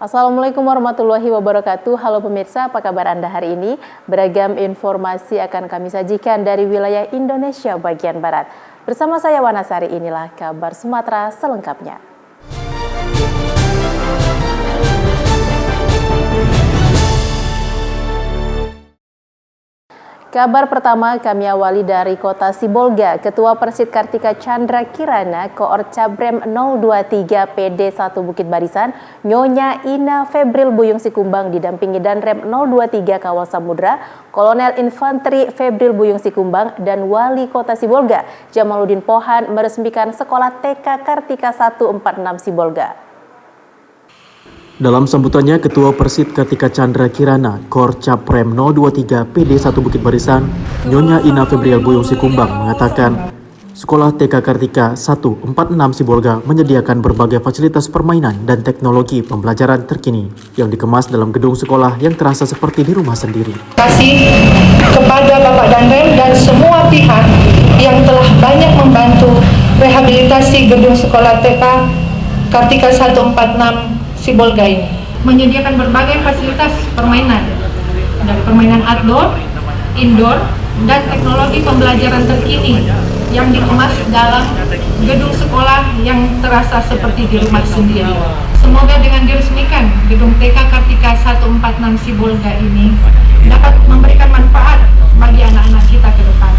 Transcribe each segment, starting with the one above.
Assalamualaikum warahmatullahi wabarakatuh. Halo pemirsa, apa kabar Anda hari ini? Beragam informasi akan kami sajikan dari wilayah Indonesia bagian Barat. Bersama saya Wanasari, inilah kabar Sumatera selengkapnya. Kabar pertama kami awali dari kota Sibolga. Ketua Persid Kartika Chandra Kirana, Koor Cabrem 023 PD 1 Bukit Barisan, Nyonya Ina Febril Buyung Sikumbang didampingi Danrem 023 Kawal Samudra, Kolonel Infanteri Febril Buyung Sikumbang, dan Wali Kota Sibolga, Jamaluddin Pohan meresmikan Sekolah TK Kartika 146 Sibolga. Dalam sambutannya, Ketua Persid Kartika Chandra Kirana, Koor Caprem 023 PD 1 Bukit Barisan, Nyonya Ina Febril Buyung Sikumbang mengatakan, Sekolah TK Kartika 146 Sibolga menyediakan berbagai fasilitas permainan dan teknologi pembelajaran terkini yang dikemas dalam gedung sekolah yang terasa seperti di rumah sendiri. Terima kasih kepada Bapak Danrem dan semua pihak yang telah banyak membantu rehabilitasi gedung sekolah TK Kartika 146 Sibolga ini. Menyediakan berbagai fasilitas permainan, dari permainan outdoor, indoor, dan teknologi pembelajaran terkini yang dikemas dalam gedung sekolah yang terasa seperti di rumah sendiri. Semoga dengan diresmikan gedung TK Kartika 146 Sibolga ini dapat memberikan manfaat bagi anak-anak kita ke depan.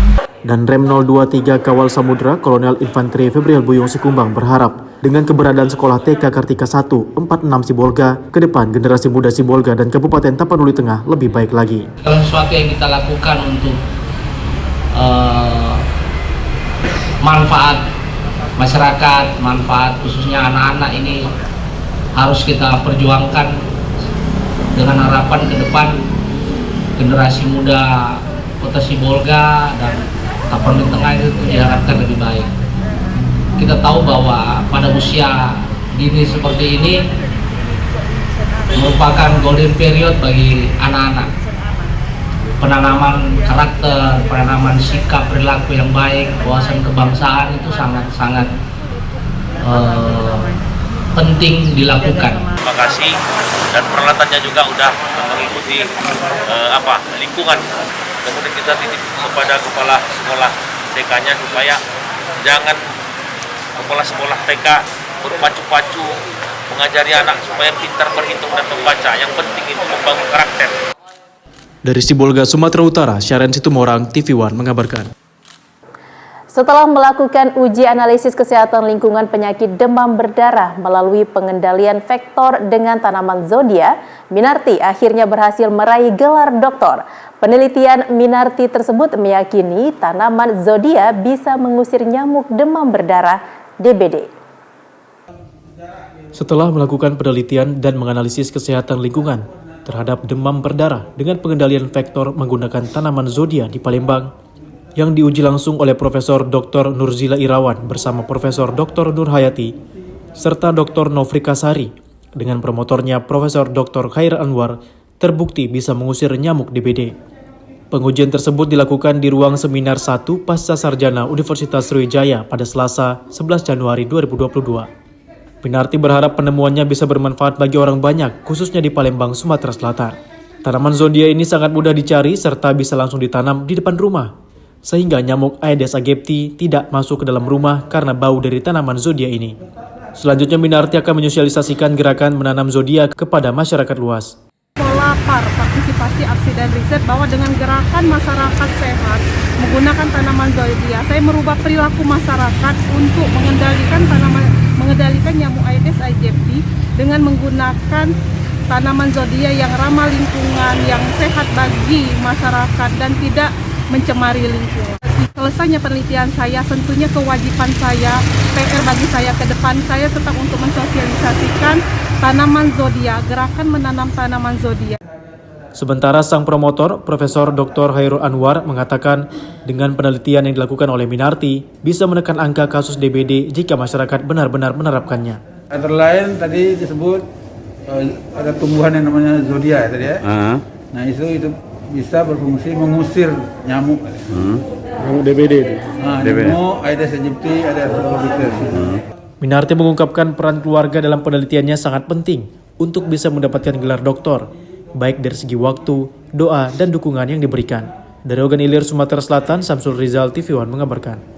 Dan Rem 023 Kawal Samudra, Kolonel Infanteri Febril Buyung Sikumbang berharap dengan keberadaan Sekolah TK Kartika 146 Sibolga, ke depan generasi muda Sibolga dan Kabupaten Tapanuli Tengah lebih baik lagi. Kalau sesuatu yang kita lakukan untuk manfaat masyarakat, manfaat khususnya anak-anak ini harus kita perjuangkan dengan harapan ke depan generasi muda Kota Sibolga dan Tapanuli Tengah itu diharapkan lebih baik. Kita tahu bahwa pada usia dini seperti ini merupakan golden period bagi anak-anak. Penanaman karakter, penanaman sikap perilaku yang baik, wawasan kebangsaan itu sangat-sangat penting dilakukan. Terima kasih, dan peralatannya juga udah mengikuti lingkungan. Kemudian kita titip kepada kepala sekolah TK-nya supaya jangan kepala sekolah TK berpacu-pacu mengajari anak supaya pintar berhitung dan membaca. Yang penting itu membangun karakter. Dari Sibolga, Sumatera Utara, Syaren Situmorang, TV One mengabarkan. Setelah melakukan uji analisis kesehatan lingkungan penyakit demam berdarah melalui pengendalian vektor dengan tanaman zodia, Minarti akhirnya berhasil meraih gelar doktor. Penelitian Minarti tersebut meyakini tanaman zodia bisa mengusir nyamuk demam berdarah DBD. Setelah melakukan penelitian dan menganalisis kesehatan lingkungan terhadap demam berdarah dengan pengendalian vektor menggunakan tanaman zodia di Palembang, yang diuji langsung oleh Profesor Dr. Nurzila Irawan bersama Profesor Dr. Nur Hayati serta Dr. Nofrika Sari dengan promotornya Profesor Dr. Khair Anwar terbukti bisa mengusir nyamuk DBD. Pengujian tersebut dilakukan di ruang seminar 1 Pasca Sarjana Universitas Sriwijaya pada Selasa 11 Januari 2022. Minarti berharap penemuannya bisa bermanfaat bagi orang banyak, khususnya di Palembang, Sumatera Selatan. Tanaman zodia ini sangat mudah dicari serta bisa langsung ditanam di depan rumah, sehingga nyamuk Aedes aegypti tidak masuk ke dalam rumah karena bau dari tanaman zodia ini. Selanjutnya, Minarti akan menyosialisasikan gerakan menanam zodia kepada masyarakat luas. Pola PAR, partisipasi aksi dan riset, bahwa dengan gerakan masyarakat sehat menggunakan tanaman zodia, saya merubah perilaku masyarakat untuk mengendalikan nyamuk Aedes aegypti dengan menggunakan tanaman zodia yang ramah lingkungan, yang sehat bagi masyarakat dan tidak mencemari lingkungan. Selesainya penelitian saya, tentunya kewajiban saya, PR bagi saya ke depan, saya tetap untuk mensosialisasikan tanaman zodia, gerakan menanam tanaman zodia. Sementara sang promotor, Profesor Dr. Khairul Anwar mengatakan dengan penelitian yang dilakukan oleh Minarti bisa menekan angka kasus DBD jika masyarakat benar-benar menerapkannya. Antara lain tadi disebut ada tumbuhan yang namanya zodia tadi ya. Nah itu bisa berfungsi mengusir nyamuk. Nyamuk DBD itu. Nyamuk Aedes aegypti, ada Aedes albopictus. Minarti mengungkapkan peran keluarga dalam penelitiannya sangat penting untuk bisa mendapatkan gelar doktor, baik dari segi waktu, doa, dan dukungan yang diberikan. Dari Ogan Ilir, Sumatera Selatan, Samsul Rizal, TV One mengabarkan.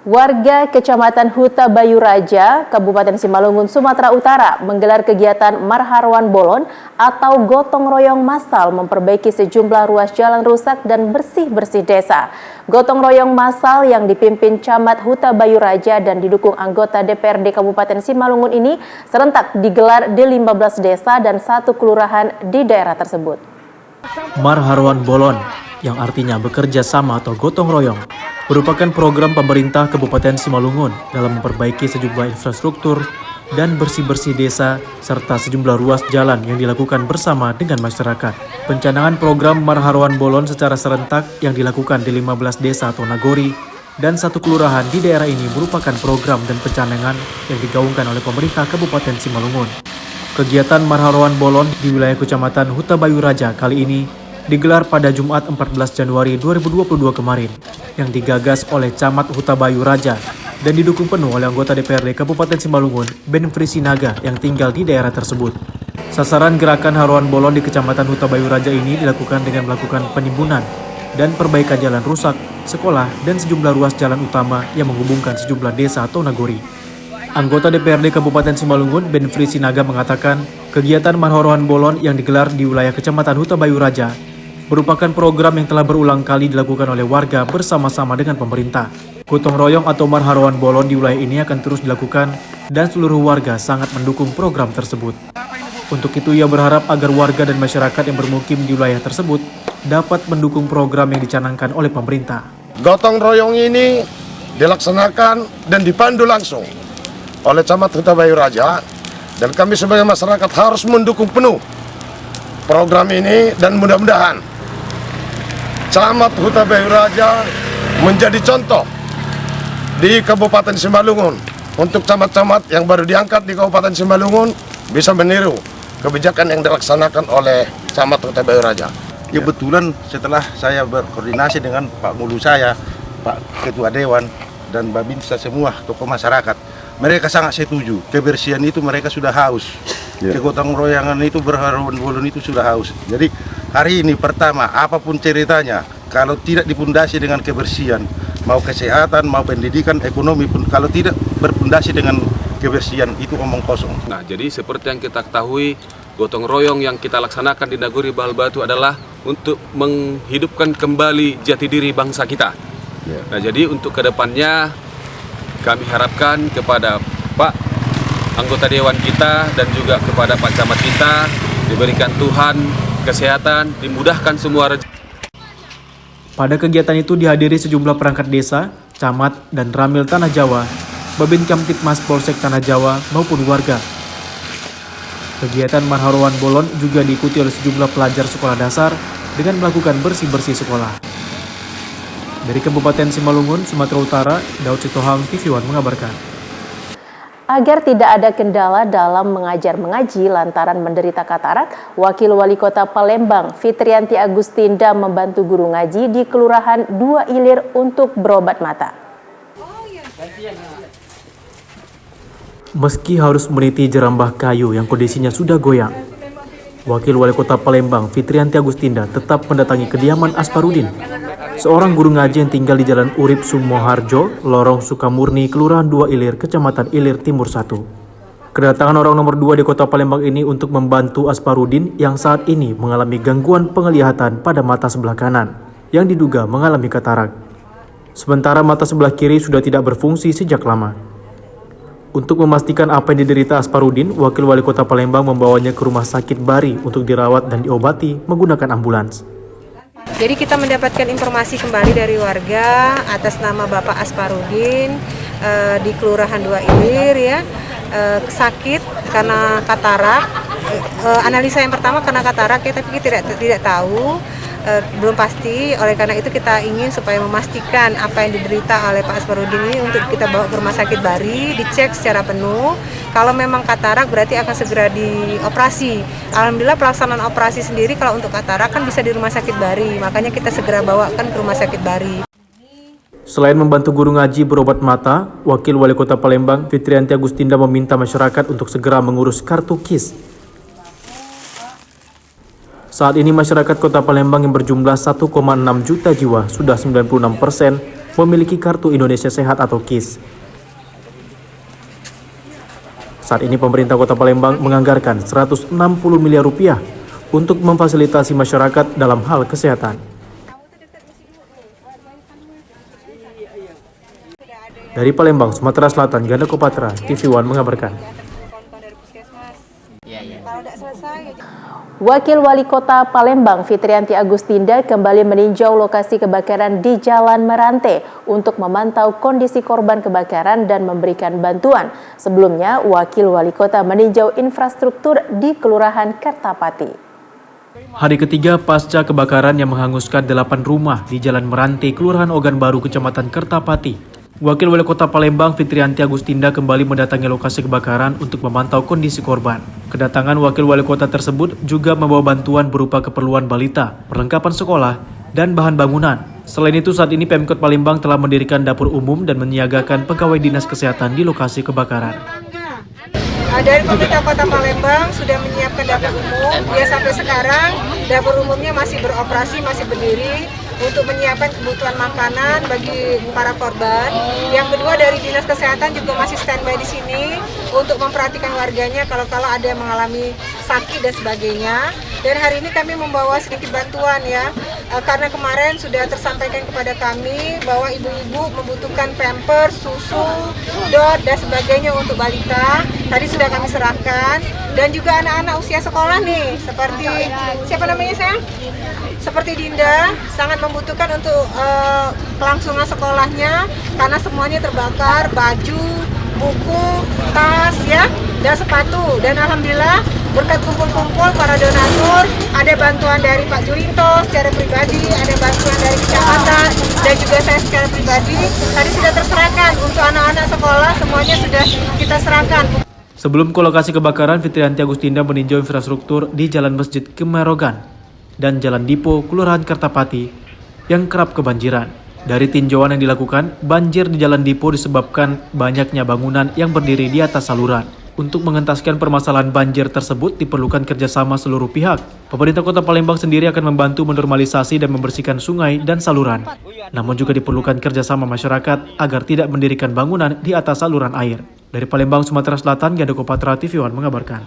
Warga Kecamatan Huta Bayu Raja, Kabupaten Simalungun, Sumatera Utara menggelar kegiatan Marharwan Bolon atau gotong royong massal memperbaiki sejumlah ruas jalan rusak dan bersih-bersih desa. Gotong royong massal yang dipimpin Camat Huta Bayu Raja dan didukung anggota DPRD Kabupaten Simalungun ini serentak digelar di 15 desa dan 1 kelurahan di daerah tersebut. Marharwan Bolon, yang artinya bekerja sama atau gotong royong, merupakan program pemerintah Kabupaten Simalungun dalam memperbaiki sejumlah infrastruktur dan bersih-bersih desa serta sejumlah ruas jalan yang dilakukan bersama dengan masyarakat. Pencanangan program Marharwan Bolon secara serentak yang dilakukan di 15 desa atau nagori dan 1 kelurahan di daerah ini merupakan program dan pencanangan yang digaungkan oleh pemerintah Kabupaten Simalungun. Kegiatan Marharwan Bolon di wilayah Kecamatan Huta Bayu Raja kali ini digelar pada Jumat 14 Januari 2022 kemarin yang digagas oleh Camat Huta Bayu Raja dan didukung penuh oleh anggota DPRD Kabupaten Simalungun, Benfri Sinaga yang tinggal di daerah tersebut. Sasaran gerakan Marharwan Bolon di Kecamatan Huta Bayu Raja ini dilakukan dengan melakukan penimbunan dan perbaikan jalan rusak, sekolah, dan sejumlah ruas jalan utama yang menghubungkan sejumlah desa atau nagori. Anggota DPRD Kabupaten Simalungun, Benfri Sinaga mengatakan, kegiatan Marharwan Bolon yang digelar di wilayah Kecamatan Huta Bayu Raja merupakan program yang telah berulang kali dilakukan oleh warga bersama-sama dengan pemerintah. Gotong royong atau Marharwan Bolon di wilayah ini akan terus dilakukan dan seluruh warga sangat mendukung program tersebut. Untuk itu ia berharap agar warga dan masyarakat yang bermukim di wilayah tersebut dapat mendukung program yang dicanangkan oleh pemerintah. Gotong royong ini dilaksanakan dan dipandu langsung oleh Camat Huta Bayu Raja, dan kami sebagai masyarakat harus mendukung penuh program ini, dan mudah-mudahan Camat Huta Bayu Raja menjadi contoh di Kabupaten Simalungun untuk camat-camat yang baru diangkat di Kabupaten Simalungun bisa meniru kebijakan yang dilaksanakan oleh Camat Huta Bayu Raja. Kebetulan setelah saya berkoordinasi dengan Pak Mulu saya, Pak Ketua Dewan, dan Babinsa semua tokoh masyarakat, mereka sangat setuju. Kebersihan itu mereka sudah haus. Kegotong royangan itu, Marharwan Bolon itu sudah haus. Jadi hari ini pertama, apapun ceritanya, kalau tidak dipundasi dengan kebersihan, mau kesehatan, mau pendidikan, ekonomi pun, kalau tidak berpundasi dengan kebersihan, itu omong kosong. Nah, jadi seperti yang kita ketahui, gotong royong yang kita laksanakan di Nagori Bahal Batu adalah untuk menghidupkan kembali jati diri bangsa kita. Nah, jadi untuk kedepannya kami harapkan kepada Pak anggota Dewan kita dan juga kepada Pak Camat kita diberikan Tuhan kesehatan, dimudahkan semua rezeki. Pada kegiatan itu dihadiri sejumlah perangkat desa, camat, dan ramil Tanah Jawa, Babin Kamtipmas Polsek Tanah Jawa maupun warga. Kegiatan Marharwan Bolon juga diikuti oleh sejumlah pelajar sekolah dasar dengan melakukan bersih-bersih sekolah. Dari Kabupaten Simalungun, Sumatera Utara, Daud Sitohang, TV One mengabarkan. Agar tidak ada kendala dalam mengajar mengaji lantaran menderita katarak, Wakil Wali Kota Palembang, Fitrianti Agustinda membantu guru ngaji di Kelurahan 2 Ilir untuk berobat mata. Meski harus meniti jerambah kayu yang kondisinya sudah goyang, Wakil Wali Kota Palembang, Fitrianti Agustinda, tetap mendatangi kediaman Asparudin, seorang guru ngaji yang tinggal di Jalan Urip Sumoharjo, Lorong Sukamurni, Kelurahan 2 Ilir, Kecamatan Ilir Timur 1. Kedatangan orang nomor 2 di Kota Palembang ini untuk membantu Asparudin yang saat ini mengalami gangguan penglihatan pada mata sebelah kanan yang diduga mengalami katarak. Sementara mata sebelah kiri sudah tidak berfungsi sejak lama. Untuk memastikan apa yang diderita Asparudin, Wakil Wali Kota Palembang membawanya ke Rumah Sakit Bari untuk dirawat dan diobati menggunakan ambulans. Jadi kita mendapatkan informasi kembali dari warga atas nama Bapak Asparudin di Kelurahan 2 Ilir ya, sakit karena katarak. Analisa yang pertama karena katarak ya, tapi kita tidak tahu, belum pasti. Oleh karena itu kita ingin supaya memastikan apa yang diderita oleh Pak Asparudin ini untuk kita bawa ke Rumah Sakit Bari, dicek secara penuh. Kalau memang katarak berarti akan segera dioperasi. Alhamdulillah pelaksanaan operasi sendiri kalau untuk katarak kan bisa di Rumah Sakit Bari, makanya kita segera bawakan ke Rumah Sakit Bari. Selain membantu guru ngaji berobat mata, Wakil Wali Kota Palembang, Fitrianti Agustinda meminta masyarakat untuk segera mengurus kartu KIS Saat ini masyarakat Kota Palembang yang berjumlah 1,6 juta jiwa sudah 96% memiliki Kartu Indonesia Sehat atau KIS. Saat ini pemerintah Kota Palembang menganggarkan 160 miliar rupiah untuk memfasilitasi masyarakat dalam hal kesehatan. Dari Palembang, Sumatera Selatan, Ganda Kopatra, TV One mengabarkan. Wakil Wali Kota Palembang Fitrianti Agustinda kembali meninjau lokasi kebakaran di Jalan Merante untuk memantau kondisi korban kebakaran dan memberikan bantuan. Sebelumnya, Wakil Wali Kota meninjau infrastruktur di Kelurahan Kertapati. Hari ketiga pasca kebakaran yang menghanguskan 8 rumah di Jalan Merante, Kelurahan Ogan Baru, Kecamatan Kertapati, Wakil Wali Kota Palembang Fitrianti Agustinda kembali mendatangi lokasi kebakaran untuk memantau kondisi korban. Kedatangan Wakil Wali Kota tersebut juga membawa bantuan berupa keperluan balita, perlengkapan sekolah, dan bahan bangunan. Selain itu, saat ini Pemkot Palembang telah mendirikan dapur umum dan menyiagakan pegawai dinas kesehatan di lokasi kebakaran. Dari pemerintah Kota Palembang sudah menyiapkan dapur umum. Ya, sampai sekarang dapur umumnya masih beroperasi, masih berdiri untuk menyiapkan kebutuhan makanan bagi para korban. Yang kedua, dari dinas kesehatan juga masih standby di sini untuk memperhatikan warganya kalau ada yang mengalami sakit dan sebagainya. Dan hari ini kami membawa sedikit bantuan ya, karena kemarin sudah tersampaikan kepada kami bahwa ibu-ibu membutuhkan pampers, susu, dot dan sebagainya untuk balita. Tadi sudah kami serahkan, dan juga anak-anak usia sekolah nih, seperti siapa namanya sayang? Seperti Dinda, sangat membutuhkan untuk kelangsungan sekolahnya karena semuanya terbakar, baju, buku, tas ya, dan sepatu. Dan alhamdulillah berkat kumpul-kumpul para donatur, ada bantuan dari Pak Jurinto secara pribadi, ada bantuan dari kecamatan, dan juga saya secara pribadi. Tadi sudah terserahkan untuk anak-anak sekolah, semuanya sudah kita serahkan. Sebelum ke lokasi kebakaran, Fitrianti Agustinda meninjau infrastruktur di Jalan Masjid Kemerogan dan Jalan Dipo, Kelurahan Kertapati yang kerap kebanjiran. Dari tinjauan yang dilakukan, banjir di Jalan Dipo disebabkan banyaknya bangunan yang berdiri di atas saluran. Untuk mengentaskan permasalahan banjir tersebut diperlukan kerjasama seluruh pihak. Pemerintah Kota Palembang sendiri akan membantu menormalisasi dan membersihkan sungai dan saluran. Namun juga diperlukan kerjasama masyarakat agar tidak mendirikan bangunan di atas saluran air. Dari Palembang, Sumatera Selatan, Ganda Kopatra, TV One mengabarkan.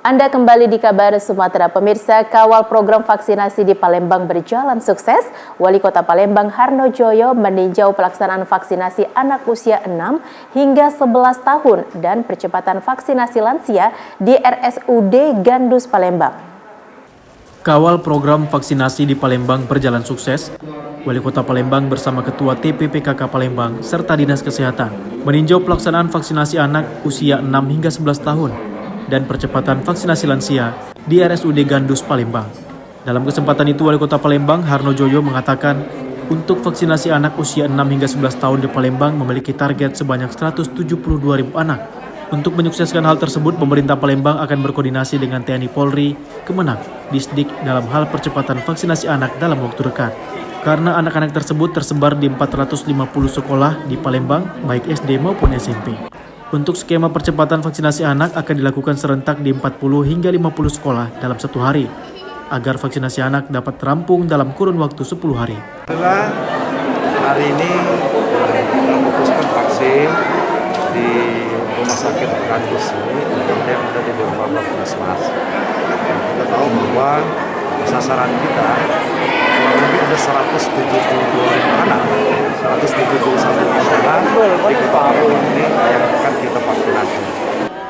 Anda kembali di Kabar Sumatera. Pemirsa, kawal program vaksinasi di Palembang berjalan sukses. Wali Kota Palembang Harno Joyo meninjau pelaksanaan vaksinasi anak usia 6 hingga 11 tahun dan percepatan vaksinasi lansia di RSUD Gandus Palembang. Kawal program vaksinasi di Palembang berjalan sukses. Wali Kota Palembang bersama Ketua TPPKK Palembang serta Dinas Kesehatan meninjau pelaksanaan vaksinasi anak usia 6 hingga 11 tahun dan percepatan vaksinasi lansia di RSUD Gandus Palembang. Dalam kesempatan itu, Wali Kota Palembang Harno Joyo mengatakan untuk vaksinasi anak usia 6 hingga 11 tahun di Palembang memiliki target sebanyak 172.000 anak. Untuk menyukseskan hal tersebut, pemerintah Palembang akan berkoordinasi dengan TNI Polri, Kemenak, Disdik dalam hal percepatan vaksinasi anak dalam waktu dekat. Karena anak-anak tersebut tersebar di 450 sekolah di Palembang, baik SD maupun SMP. Untuk skema percepatan vaksinasi anak akan dilakukan serentak di 40 hingga 50 sekolah dalam 1 hari, agar vaksinasi anak dapat terampung dalam kurun waktu 10 hari. Setelah hari ini fokuskan vaksin di rumah sakit Gandus ini, kemudian ada di beberapa puskesmas. Kita tahu bahwa sasaran kita kurang lebih ada 172 anak, 171 anak di Kota Palembang ini yang akan kita vaksinasi.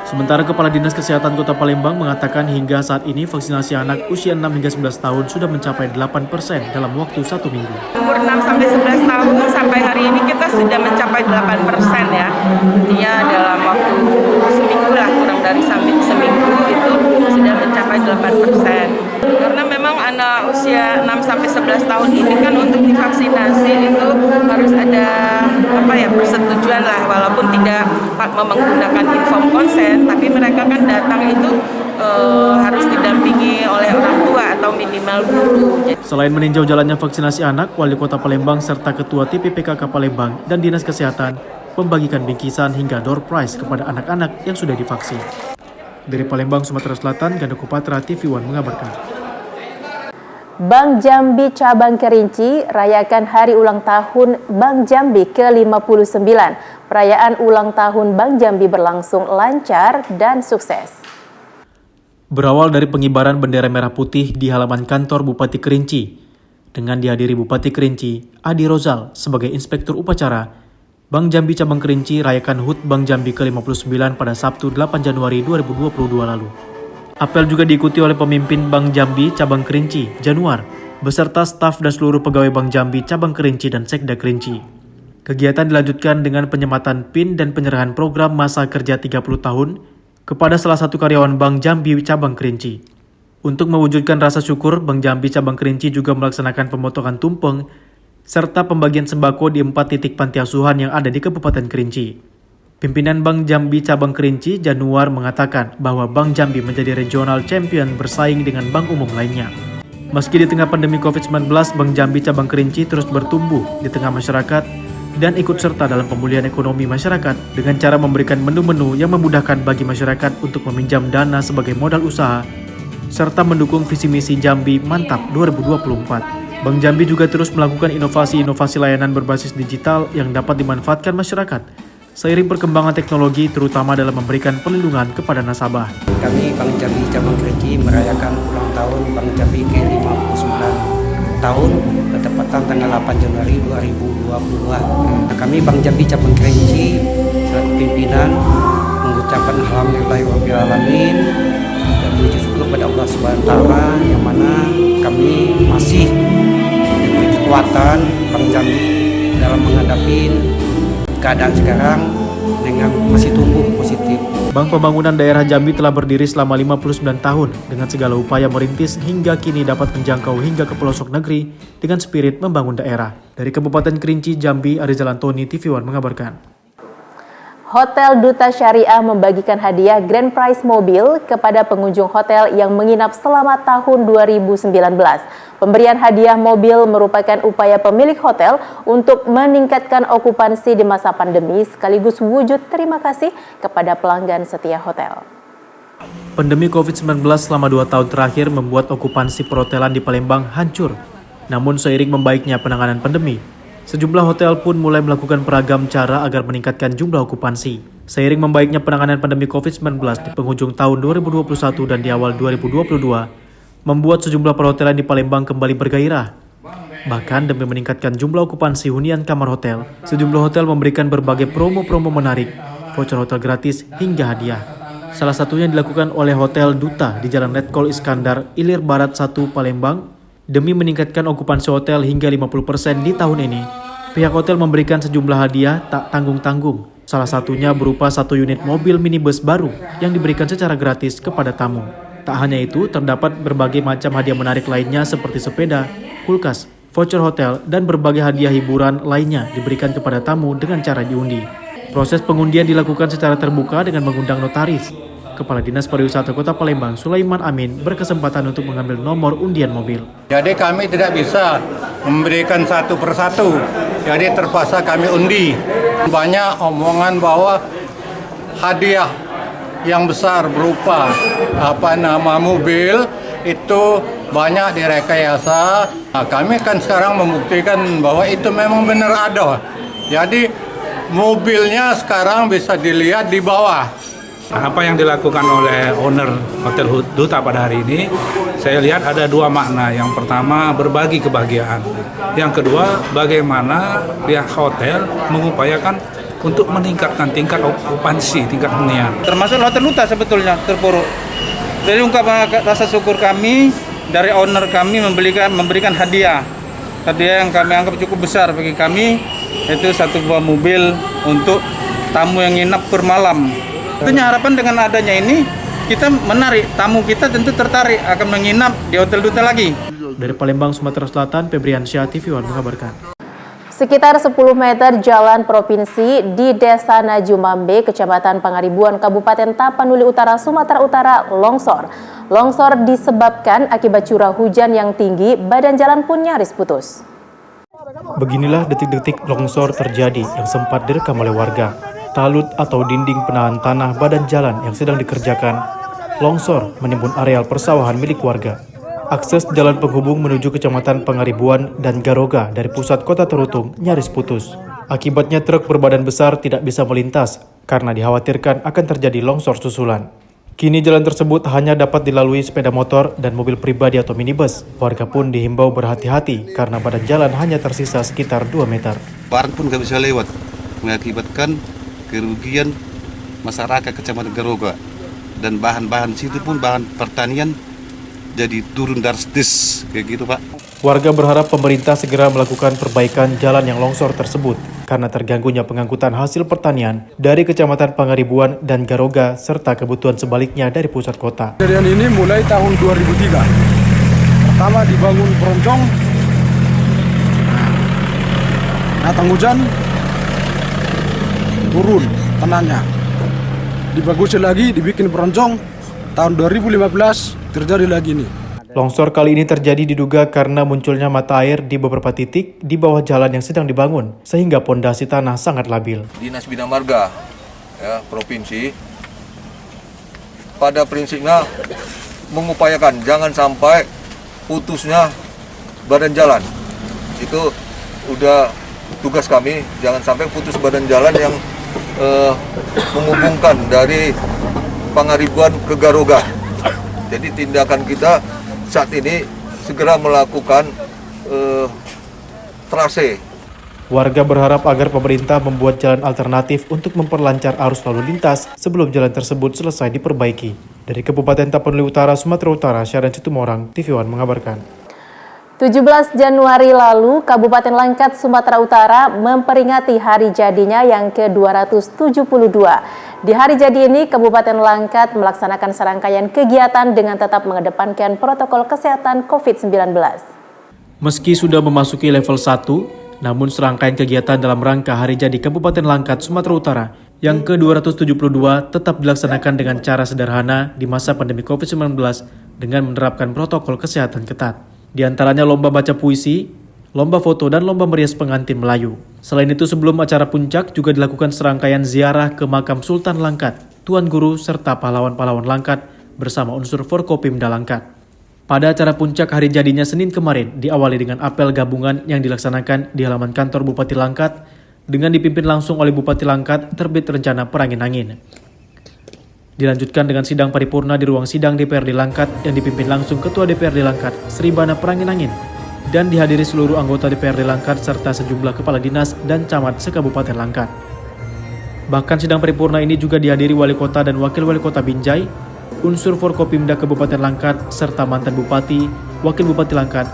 Sementara Kepala Dinas Kesehatan Kota Palembang mengatakan hingga saat ini vaksinasi anak usia 6 hingga 11 tahun sudah mencapai 8% dalam waktu 1 minggu. Umur 6 sampai 11 tahun sampai hari ini kita sudah mencapai 8% ya. Artinya dalam waktu seminggu lah, kurang dari seminggu itu sudah mencapai 8%. Karena memang anak usia 6 sampai 11 tahun ini kan untuk divaksinasi itu harus ada persetujuan lah, walaupun tidak menggunakan inform konsen, tapi mereka kan datang itu harus didampingi oleh orang tua atau minimal guru. Selain meninjau jalannya vaksinasi anak, Wali Kota Palembang serta Ketua TPPKK Palembang dan Dinas Kesehatan membagikan bingkisan hingga door prize kepada anak-anak yang sudah divaksin. Dari Palembang, Sumatera Selatan, Ganda Kopatra, TV One mengabarkan. Bank Jambi Cabang Kerinci rayakan hari ulang tahun Bank Jambi ke-59. Perayaan ulang tahun Bank Jambi berlangsung lancar dan sukses. Berawal dari pengibaran bendera merah putih di halaman kantor Bupati Kerinci, dengan dihadiri Bupati Kerinci, Adi Rozal sebagai Inspektur Upacara, Bank Jambi Cabang Kerinci rayakan HUT Bank Jambi ke-59 pada Sabtu 8 Januari 2022 lalu. Apel juga diikuti oleh pemimpin Bank Jambi Cabang Kerinci, Januar, beserta staf dan seluruh pegawai Bank Jambi Cabang Kerinci dan Sekda Kerinci. Kegiatan dilanjutkan dengan penyematan PIN dan penyerahan program masa kerja 30 tahun kepada salah satu karyawan Bank Jambi Cabang Kerinci. Untuk mewujudkan rasa syukur, Bank Jambi Cabang Kerinci juga melaksanakan pemotongan tumpeng serta pembagian sembako di 4 titik panti asuhan yang ada di Kabupaten Kerinci. Pimpinan Bank Jambi Cabang Kerinci, Januar, mengatakan bahwa Bank Jambi menjadi regional champion bersaing dengan bank umum lainnya. Meski di tengah pandemi COVID-19, Bank Jambi Cabang Kerinci terus bertumbuh di tengah masyarakat dan ikut serta dalam pemulihan ekonomi masyarakat dengan cara memberikan menu-menu yang memudahkan bagi masyarakat untuk meminjam dana sebagai modal usaha, serta mendukung visi misi Jambi Mantap 2024. Bank Jambi juga terus melakukan inovasi-inovasi layanan berbasis digital yang dapat dimanfaatkan masyarakat, seiring perkembangan teknologi terutama dalam memberikan perlindungan kepada nasabah. Kami Bank Jambi Cabang Kerinci merayakan ulang tahun Bank Jambi ke-59 tahun bertepatan tanggal 8 Januari 2022. Kami Bank Jambi Cabang Kerinci selaku pimpinan mengucapkan alhamdulillahirabbil alamin dan puji syukur kepada Allah Subhanahu wa taala yang mana kami masih diberi kekuatan Bank Jambi dalam menghadapi keadaan sekarang dengan masih tumbuh positif. Bank Pembangunan Daerah Jambi telah berdiri selama 59 tahun dengan segala upaya merintis hingga kini dapat menjangkau hingga ke pelosok negeri dengan spirit membangun daerah. Dari Kabupaten Kerinci, Jambi, Arizal Antoni, TV One mengabarkan. Hotel Duta Syariah membagikan hadiah grand prize mobil kepada pengunjung hotel yang menginap selama tahun 2019. Pemberian hadiah mobil merupakan upaya pemilik hotel untuk meningkatkan okupansi di masa pandemi sekaligus wujud terima kasih kepada pelanggan setia hotel. Pandemi COVID-19 selama 2 tahun terakhir membuat okupansi perhotelan di Palembang hancur. Namun seiring membaiknya penanganan pandemi, sejumlah hotel pun mulai melakukan beragam cara agar meningkatkan jumlah okupansi. Seiring membaiknya penanganan pandemi COVID-19 di penghujung tahun 2021 dan di awal 2022, membuat sejumlah perhotelan di Palembang kembali bergairah. Bahkan demi meningkatkan jumlah okupansi hunian kamar hotel, sejumlah hotel memberikan berbagai promo-promo menarik, voucher hotel gratis hingga hadiah. Salah satunya dilakukan oleh Hotel Duta di Jalan Letkol Iskandar, Ilir Barat 1, Palembang. Demi meningkatkan okupansi hotel hingga 50% di tahun ini, pihak hotel memberikan sejumlah hadiah tak tanggung-tanggung. Salah satunya berupa 1 unit mobil minibus baru yang diberikan secara gratis kepada tamu. Tak hanya itu, terdapat berbagai macam hadiah menarik lainnya seperti sepeda, kulkas, voucher hotel, dan berbagai hadiah hiburan lainnya diberikan kepada tamu dengan cara diundi. Proses pengundian dilakukan secara terbuka dengan mengundang notaris. Kepala Dinas Pariwisata Kota Palembang, Sulaiman Amin, berkesempatan untuk mengambil nomor undian mobil. Jadi kami tidak bisa memberikan satu persatu, jadi terpaksa kami undi. Banyak omongan bahwa hadiah yang besar berupa mobil itu banyak direkayasa. Nah, kami kan sekarang membuktikan bahwa itu memang benar ada. Jadi mobilnya sekarang bisa dilihat di bawah. Apa yang dilakukan oleh owner Hotel Duta pada hari ini, saya lihat ada 2 makna. Yang pertama, berbagi kebahagiaan. Yang kedua, bagaimana pihak hotel mengupayakan untuk meningkatkan tingkat okupansi, tingkat hunian. Termasuk Hotel Duta sebetulnya terpuruk. Jadi ungkapan rasa syukur kami dari owner kami memberikan hadiah yang kami anggap cukup besar bagi kami, yaitu 1 buah mobil untuk tamu yang nginap per malam. Tentunya harapan dengan adanya ini kita menarik tamu, kita tentu tertarik akan menginap di Hotel Duta lagi. Dari Palembang, Sumatera Selatan, Febriansyah, TV One mengabarkan. Sekitar 10 meter jalan provinsi di Desa Najumambe, Kecamatan Pangaribuan, Kabupaten Tapanuli Utara, Sumatera Utara, longsor. Longsor disebabkan akibat curah hujan yang tinggi, badan jalan pun nyaris putus. Beginilah detik-detik longsor terjadi yang sempat direkam oleh warga. Talut atau dinding penahan tanah badan jalan yang sedang dikerjakan, longsor menimbun areal persawahan milik warga. Akses jalan penghubung menuju Kecamatan Pangaribuan dan Garoga dari pusat kota Terutung nyaris putus. Akibatnya truk berbadan besar tidak bisa melintas karena dikhawatirkan akan terjadi longsor susulan. Kini jalan tersebut hanya dapat dilalui sepeda motor dan mobil pribadi atau minibus. Warga pun dihimbau berhati-hati karena badan jalan hanya tersisa sekitar 2 meter. Barang pun nggak bisa lewat, mengakibatkan kerugian masyarakat Kecamatan Garoga. Dan bahan-bahan situ pun bahan pertanian jadi turun drastis kayak gitu, Pak. Warga berharap pemerintah segera melakukan perbaikan jalan yang longsor tersebut karena terganggunya pengangkutan hasil pertanian dari Kecamatan Pangaribuan dan Garoga serta kebutuhan sebaliknya dari pusat kota. Kejadian ini mulai tahun 2003. Pertama dibangun peroncong, datang hujan, turun tanahnya. Dibagusin lagi, dibikin peroncong, tahun 2015 terjadi lagi nih. Longsor kali ini terjadi diduga karena munculnya mata air di beberapa titik di bawah jalan yang sedang dibangun, sehingga pondasi tanah sangat labil. Dinas Bina Marga ya, Provinsi pada prinsipnya mengupayakan jangan sampai putusnya badan jalan. Itu udah tugas kami, jangan sampai putus badan jalan yang menghubungkan dari Pangaribuan ke Garoga. Jadi tindakan kita saat ini segera melakukan trase. Warga berharap agar pemerintah membuat jalan alternatif untuk memperlancar arus lalu lintas sebelum jalan tersebut selesai diperbaiki. Dari Kabupaten Tapanuli Utara, Sumatera Utara, Syahdan Situmorang, TV One mengabarkan. 17 Januari lalu, Kabupaten Langkat, Sumatera Utara memperingati hari jadinya yang ke-272. Di hari jadi ini, Kabupaten Langkat melaksanakan serangkaian kegiatan dengan tetap mengedepankan protokol kesehatan COVID-19. Meski sudah memasuki level 1, namun serangkaian kegiatan dalam rangka hari jadi Kabupaten Langkat, Sumatera Utara yang ke-272 tetap dilaksanakan dengan cara sederhana di masa pandemi COVID-19 dengan menerapkan protokol kesehatan ketat. Di antaranya lomba baca puisi, lomba foto, dan lomba merias pengantin Melayu. Selain itu, sebelum acara puncak juga dilakukan serangkaian ziarah ke makam Sultan Langkat, Tuan Guru, serta pahlawan-pahlawan Langkat bersama unsur Forkopimda Langkat. Pada acara puncak hari jadinya Senin kemarin diawali dengan apel gabungan yang dilaksanakan di halaman kantor Bupati Langkat dengan dipimpin langsung oleh Bupati Langkat terbit rencana perangin-angin. Dilanjutkan dengan sidang paripurna di ruang sidang DPRD Langkat yang dipimpin langsung Ketua DPRD Langkat, Sri Bana Perangin-angin, dan dihadiri seluruh anggota DPRD Langkat serta sejumlah kepala dinas dan camat sekabupaten Langkat. Bahkan sidang paripurna ini juga dihadiri wali kota dan wakil wali kota Binjai, unsur Forkopimda Kabupaten Langkat, serta mantan bupati, wakil bupati Langkat,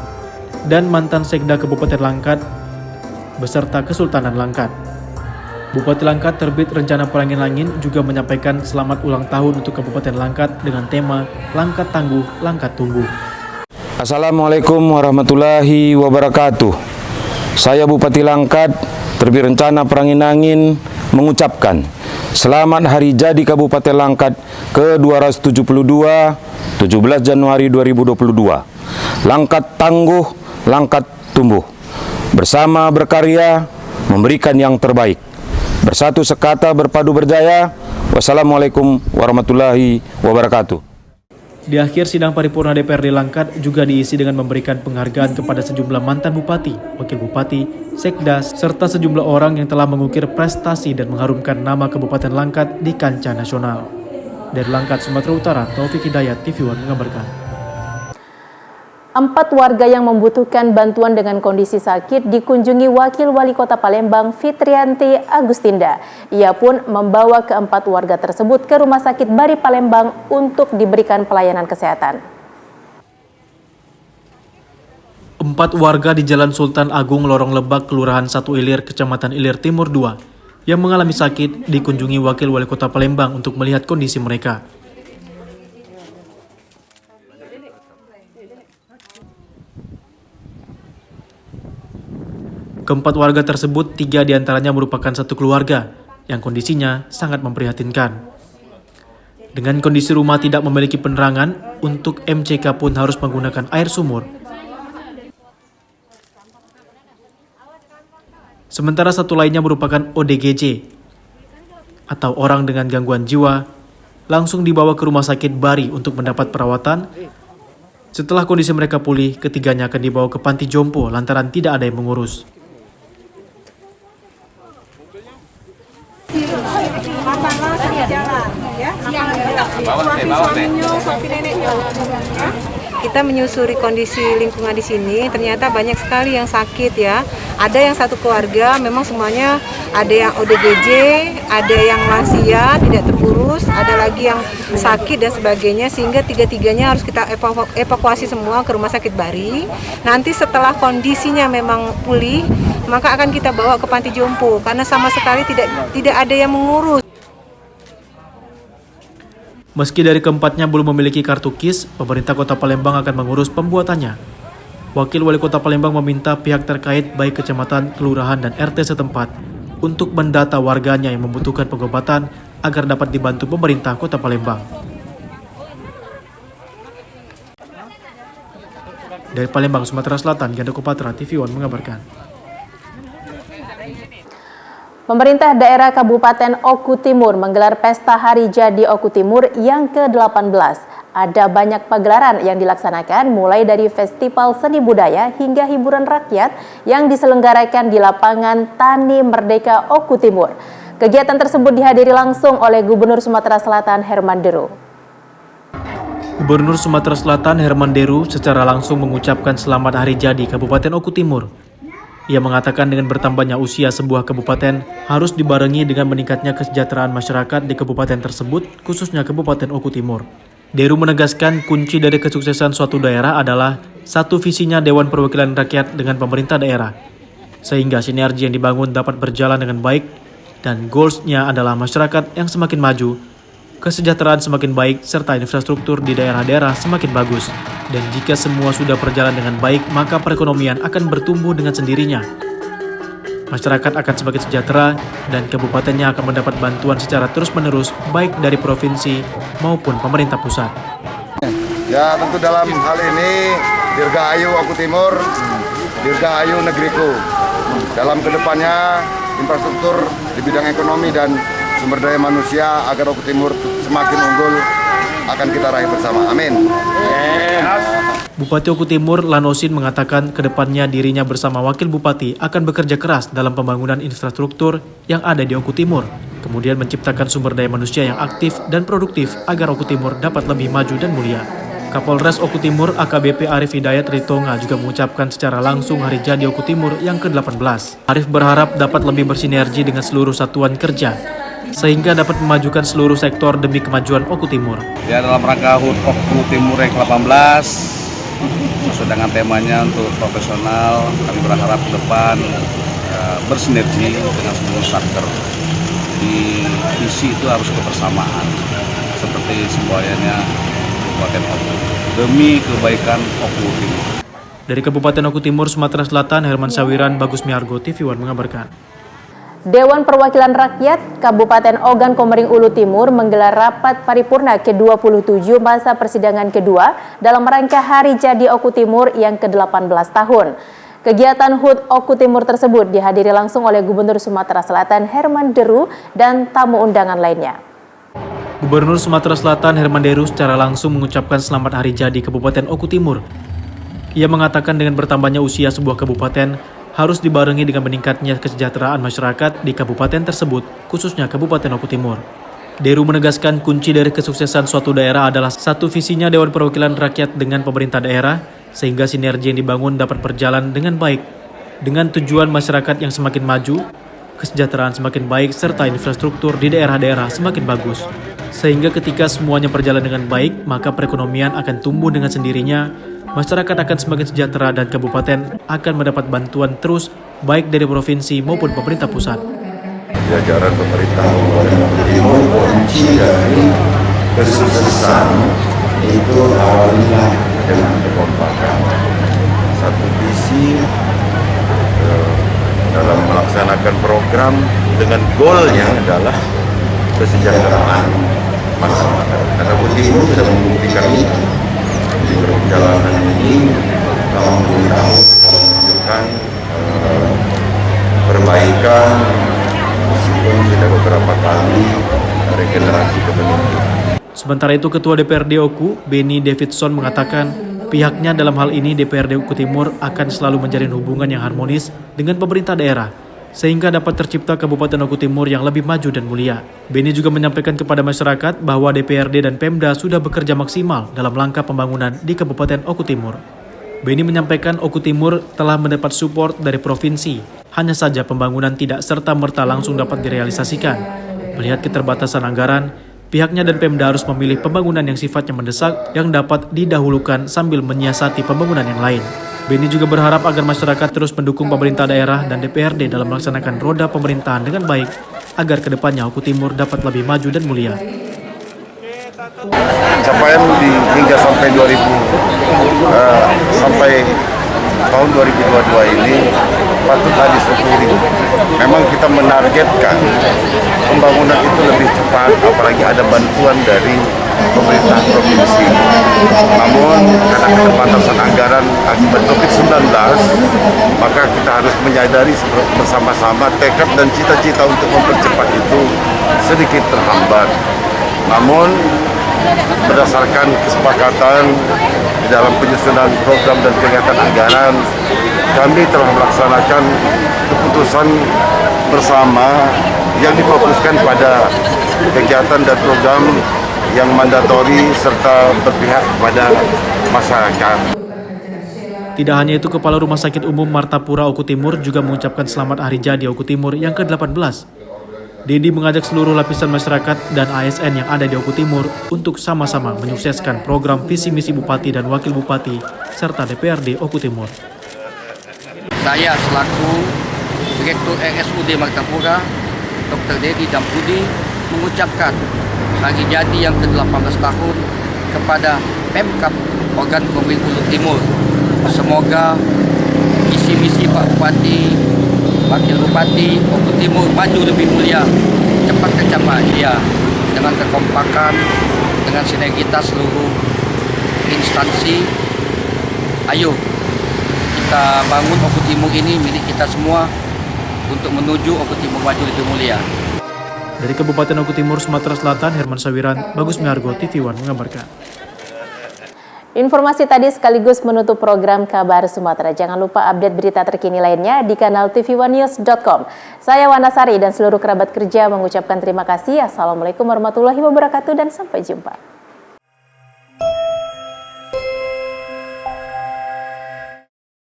dan mantan sekda Kabupaten Langkat, beserta Kesultanan Langkat. Bupati Langkat terbit rencana perangin-angin juga menyampaikan selamat ulang tahun untuk Kabupaten Langkat dengan tema Langkat Tangguh, Langkat Tumbuh. Assalamualaikum warahmatullahi wabarakatuh. Saya Bupati Langkat terbit rencana perangin-angin mengucapkan selamat hari jadi Kabupaten Langkat ke-272 17 Januari 2022. Langkat tangguh, langkat tumbuh. Bersama berkarya, memberikan yang terbaik. Bersatu sekata, berpadu berjaya. Wassalamualaikum warahmatullahi wabarakatuh. Di akhir sidang paripurna DPRD Langkat juga diisi dengan memberikan penghargaan kepada sejumlah mantan bupati, wakil bupati, sekda, serta sejumlah orang yang telah mengukir prestasi dan mengharumkan nama Kabupaten Langkat di kancah nasional. Dari Langkat, Sumatera Utara, Taufik Hidayat, TV One mengabarkan. 4 warga yang membutuhkan bantuan dengan kondisi sakit dikunjungi Wakil Wali Kota Palembang Fitrianti Agustinda. Ia pun membawa ke-4 warga tersebut ke Rumah Sakit Bari Palembang untuk diberikan pelayanan kesehatan. 4 warga di Jalan Sultan Agung, Lorong Lebak, Kelurahan 1 Ilir, Kecamatan Ilir Timur 2 yang mengalami sakit dikunjungi Wakil Wali Kota Palembang untuk melihat kondisi mereka. Keempat warga tersebut, 3 diantaranya merupakan satu keluarga yang kondisinya sangat memprihatinkan. Dengan kondisi rumah tidak memiliki penerangan, untuk MCK pun harus menggunakan air sumur. Sementara satu lainnya merupakan ODGJ atau orang dengan gangguan jiwa, langsung dibawa ke Rumah Sakit Bari untuk mendapat perawatan Setelah kondisi mereka pulih, ketiganya akan dibawa ke panti jompo lantaran tidak ada yang mengurus. Kita menyusuri kondisi lingkungan di sini, ternyata banyak sekali yang sakit ya. Ada yang satu keluarga, memang semuanya ada yang ODGJ, ada yang lansia, tidak terurus, ada lagi yang sakit dan sebagainya, sehingga tiga-tiganya harus kita evakuasi semua ke Rumah Sakit Bari. Nanti setelah kondisinya memang pulih, maka akan kita bawa ke panti jompo, karena sama sekali tidak ada yang mengurus. Meski dari keempatnya belum memiliki kartu KIS, pemerintah Kota Palembang akan mengurus pembuatannya. Wakil Wali Kota Palembang meminta pihak terkait baik kecamatan, kelurahan, dan RT setempat untuk mendata warganya yang membutuhkan pengobatan agar dapat dibantu pemerintah Kota Palembang. Dari Palembang, Sumatera Selatan, Gandoko Patra, TV One mengabarkan. Pemerintah daerah Kabupaten Oku Timur menggelar Pesta Hari Jadi Oku Timur yang ke-18. Ada banyak pagelaran yang dilaksanakan mulai dari festival seni budaya hingga hiburan rakyat yang diselenggarakan di lapangan Tani Merdeka Oku Timur. Kegiatan tersebut dihadiri langsung oleh Gubernur Sumatera Selatan Herman Deru. Gubernur Sumatera Selatan Herman Deru secara langsung mengucapkan selamat hari jadi Kabupaten Oku Timur. Ia mengatakan dengan bertambahnya usia sebuah kabupaten harus dibarengi dengan meningkatnya kesejahteraan masyarakat di kabupaten tersebut, khususnya Kabupaten Oku Timur. Deru menegaskan kunci dari kesuksesan suatu daerah adalah satu visinya Dewan Perwakilan Rakyat dengan pemerintah daerah, sehingga sinergi yang dibangun dapat berjalan dengan baik dan goals-nya adalah masyarakat yang semakin maju, kesejahteraan semakin baik, serta infrastruktur di daerah-daerah semakin bagus. Dan jika semua sudah berjalan dengan baik, maka perekonomian akan bertumbuh dengan sendirinya. Masyarakat akan semakin sejahtera dan kabupatennya akan mendapat bantuan secara terus-menerus baik dari provinsi maupun pemerintah pusat. Ya, tentu dalam hal ini Dirgahayu Oku Timur, Dirgahayu negeriku. Dalam kedepannya infrastruktur di bidang ekonomi dan sumber daya manusia agar Oku Timur semakin unggul akan kita raih bersama. Amin. Bupati Oku Timur Lanosin mengatakan kedepannya dirinya bersama Wakil Bupati akan bekerja keras dalam pembangunan infrastruktur yang ada di Oku Timur, kemudian menciptakan sumber daya manusia yang aktif dan produktif agar Oku Timur dapat lebih maju dan mulia. Kapolres Oku Timur AKBP Arif Hidayat Ritonga juga mengucapkan secara langsung hari jadi Oku Timur yang ke-18. Arif berharap dapat lebih bersinergi dengan seluruh satuan kerja, sehingga dapat memajukan seluruh sektor demi kemajuan Oku Timur. Ya, dalam rangka HUT Oku Timur yang ke-18, sesuai dengan temanya untuk profesional, kami berharap ke depan bersinergi dengan seluruh sektor. Di visi itu harus kebersamaan, seperti semboyannya Kabupaten Oku, demi kebaikan Oku Timur. Dari Kabupaten Oku Timur, Sumatera Selatan, Herman Sawiran, Bagus Miargo, TV One mengabarkan. Dewan Perwakilan Rakyat Kabupaten Ogan Komering Ulu Timur menggelar rapat paripurna ke-27 masa persidangan kedua dalam rangka Hari Jadi Oku Timur yang ke-18 tahun. Kegiatan HUT Oku Timur tersebut dihadiri langsung oleh Gubernur Sumatera Selatan Herman Deru dan tamu undangan lainnya. Gubernur Sumatera Selatan Herman Deru secara langsung mengucapkan selamat hari jadi Kabupaten Oku Timur. Ia mengatakan dengan bertambahnya usia sebuah kabupaten harus dibarengi dengan meningkatnya kesejahteraan masyarakat di kabupaten tersebut, khususnya Kabupaten Oku Timur. Deru menegaskan kunci dari kesuksesan suatu daerah adalah satu visinya Dewan Perwakilan Rakyat dengan pemerintah daerah, sehingga sinergi yang dibangun dapat berjalan dengan baik, dengan tujuan masyarakat yang semakin maju, kesejahteraan semakin baik, serta infrastruktur di daerah-daerah semakin bagus. Sehingga ketika semuanya berjalan dengan baik, maka perekonomian akan tumbuh dengan sendirinya, masyarakat akan semakin sejahtera dan kabupaten akan mendapat bantuan terus baik dari provinsi maupun pemerintah pusat. Jajaran pemerintah Kabupaten Oku Timur, kunci dari kesuksesan itu awalnya dengan kekompakan, satu visi dalam melaksanakan program dengan goalnya adalah kesejahteraan masyarakat. Karena Oku Timur sudah membuktikan itu. Di perjalanan ini tahun 2 tahun menunjukkan perbaikan, meskipun sudah beberapa kali regenerasi kepemimpinan. Sementara itu Ketua DPRD Oku, Benny Davidson mengatakan Pihaknya dalam hal ini DPRD Oku Timur akan selalu menjalin hubungan yang harmonis dengan pemerintah daerah, sehingga dapat tercipta Kabupaten Oku Timur yang lebih maju dan mulia. Beni juga menyampaikan kepada masyarakat bahwa DPRD dan Pemda sudah bekerja maksimal dalam langkah pembangunan di Kabupaten Oku Timur. Beni menyampaikan Oku Timur telah mendapat support dari provinsi, hanya saja pembangunan tidak serta-merta langsung dapat direalisasikan. Melihat keterbatasan anggaran, pihaknya dan Pemda harus memilih pembangunan yang sifatnya mendesak yang dapat didahulukan sambil menyiasati pembangunan yang lain. Beni juga berharap agar masyarakat terus mendukung pemerintah daerah dan DPRD dalam melaksanakan roda pemerintahan dengan baik agar kedepannya Oku Timur dapat lebih maju dan mulia. Capaian hingga sampai tahun 2022 ini patutlah disyukuri. Memang kita menargetkan pembangunan itu lebih cepat, apalagi ada bantuan dari pemerintah provinsi. Namun karena keterbatasan anggaran akibat COVID-19, maka kita harus menyadari bersama-sama tekad dan cita-cita untuk mempercepat itu sedikit terhambat. Namun berdasarkan kesepakatan di dalam penyusunan program dan kegiatan anggaran, kami telah melaksanakan keputusan bersama yang difokuskan pada kegiatan dan program yang mandatori serta berpihak kepada masyarakat. Tidak hanya itu, Kepala Rumah Sakit Umum Martapura Oku Timur juga mengucapkan selamat Hari Jadi Oku Timur yang ke-18. Dedi mengajak seluruh lapisan masyarakat dan ASN yang ada di Oku Timur untuk sama-sama menyukseskan program visi misi Bupati dan Wakil Bupati serta DPRD Oku Timur. Saya selaku Direktur RSUD Martapura, Dr. Dedi Dampudi, mengucapkan Hari Jadi yang ke-18 tahun kepada Pemkab Organ Pemerintah Oku Timur. Semoga visi-misi Pak Bupati, Wakil Bupati Oku Timur maju lebih mulia, cepat tercapai ya, dengan kekompakan, dengan sinergitas seluruh instansi. Ayo kita bangun Oku Timur ini milik kita semua untuk menuju Oku Timur maju lebih mulia. Dari Kabupaten Oku Timur, Sumatera Selatan, Herman Sawiran, Bagus Miargo, TV One mengabarkan. Informasi tadi sekaligus menutup program Kabar Sumatera. Jangan lupa update berita terkini lainnya di kanal tv1news.com. Saya Wanasari dan seluruh kerabat kerja mengucapkan terima kasih. Assalamualaikum warahmatullahi wabarakatuh dan sampai jumpa.